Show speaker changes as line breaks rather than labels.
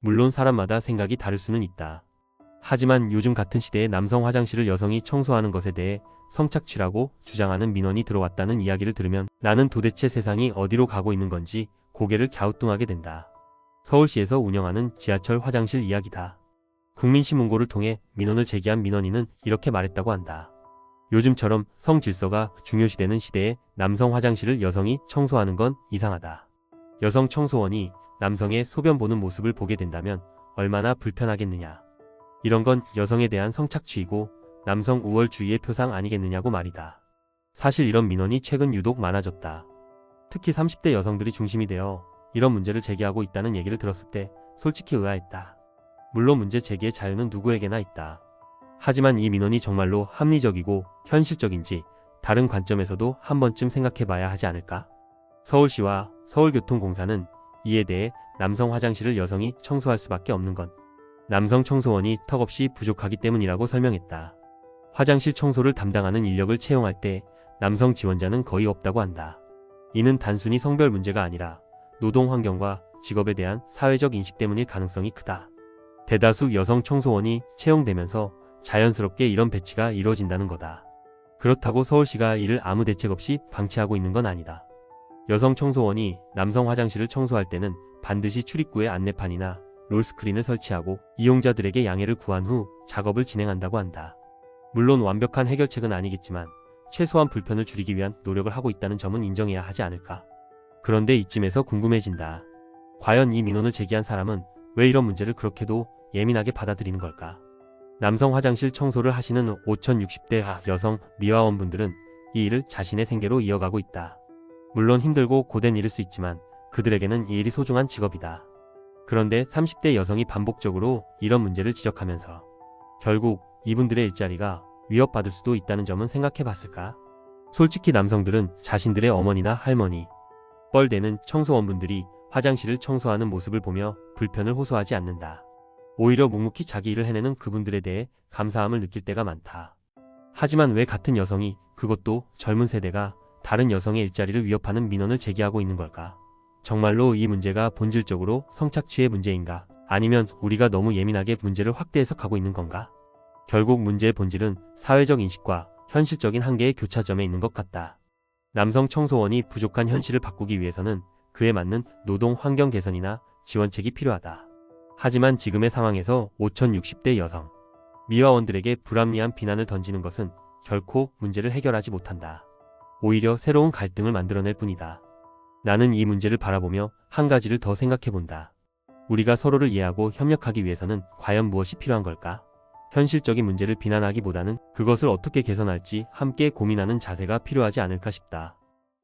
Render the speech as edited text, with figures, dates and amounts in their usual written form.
물론 사람마다 생각이 다를 수는 있다. 하지만 요즘 같은 시대에 남성 화장실을 여성이 청소하는 것에 대해 성착취라고 주장하는 민원이 들어왔다는 이야기를 들으면 나는 도대체 세상이 어디로 가고 있는 건지 고개를 갸우뚱하게 된다. 서울시에서 운영하는 지하철 화장실 이야기다. 국민신문고를 통해 민원을 제기한 민원인은 이렇게 말했다고 한다. 요즘처럼 성질서가 중요시되는 시대에 남성 화장실을 여성이 청소하는 건 이상하다. 여성 청소원이 남성의 소변 보는 모습을 보게 된다면 얼마나 불편하겠느냐. 이런 건 여성에 대한 성착취이고 남성 우월주의의 표상 아니겠느냐고 말이다. 사실 이런 민원이 최근 유독 많아졌다. 특히 30대 여성들이 중심이 되어 이런 문제를 제기하고 있다는 얘기를 들었을 때 솔직히 의아했다. 물론 문제 제기의 자유는 누구에게나 있다. 하지만 이 민원이 정말로 합리적이고 현실적인지 다른 관점에서도 한 번쯤 생각해봐야 하지 않을까? 서울시와 서울교통공사는 이에 대해 남성 화장실을 여성이 청소할 수밖에 없는 건 남성 청소원이 턱없이 부족하기 때문이라고 설명했다. 화장실 청소를 담당하는 인력을 채용할 때 남성 지원자는 거의 없다고 한다. 이는 단순히 성별 문제가 아니라 노동 환경과 직업에 대한 사회적 인식 때문일 가능성이 크다. 대다수 여성 청소원이 채용되면서 자연스럽게 이런 배치가 이루어진다는 거다. 그렇다고 서울시가 이를 아무 대책 없이 방치하고 있는 건 아니다. 여성 청소원이 남성 화장실을 청소할 때는 반드시 출입구에 안내판이나 롤스크린을 설치하고 이용자들에게 양해를 구한 후 작업을 진행한다고 한다. 물론 완벽한 해결책은 아니겠지만 최소한 불편을 줄이기 위한 노력을 하고 있다는 점은 인정해야 하지 않을까. 그런데 이쯤에서 궁금해진다. 과연 이 민원을 제기한 사람은 왜 이런 문제를 그렇게도 예민하게 받아들이는 걸까? 남성 화장실 청소를 하시는 5060대 여성 미화원분들은 이 일을 자신의 생계로 이어가고 있다. 물론 힘들고 고된 일일 수 있지만 그들에게는 이 일이 소중한 직업이다. 그런데 30대 여성이 반복적으로 이런 문제를 지적하면서 결국 이분들의 일자리가 위협받을 수도 있다는 점은 생각해 봤을까? 솔직히 남성들은 자신들의 어머니나 할머니, 뻘되는 청소원분들이 화장실을 청소하는 모습을 보며 불편을 호소하지 않는다. 오히려 묵묵히 자기 일을 해내는 그분들에 대해 감사함을 느낄 때가 많다. 하지만 왜 같은 여성이, 그것도 젊은 세대가 다른 여성의 일자리를 위협하는 민원을 제기하고 있는 걸까? 정말로 이 문제가 본질적으로 성착취의 문제인가? 아니면 우리가 너무 예민하게 문제를 확대 해석하고 있는 건가? 결국 문제의 본질은 사회적 인식과 현실적인 한계의 교차점에 있는 것 같다. 남성 청소원이 부족한 현실을 바꾸기 위해서는 그에 맞는 노동 환경 개선이나 지원책이 필요하다. 하지만 지금의 상황에서 5060대 여성 미화원들에게 불합리한 비난을 던지는 것은 결코 문제를 해결하지 못한다. 오히려 새로운 갈등을 만들어낼 뿐이다. 나는 이 문제를 바라보며 한 가지를 더 생각해본다. 우리가 서로를 이해하고 협력하기 위해서는 과연 무엇이 필요한 걸까? 현실적인 문제를 비난하기보다는 그것을 어떻게 개선할지 함께 고민하는 자세가 필요하지 않을까 싶다.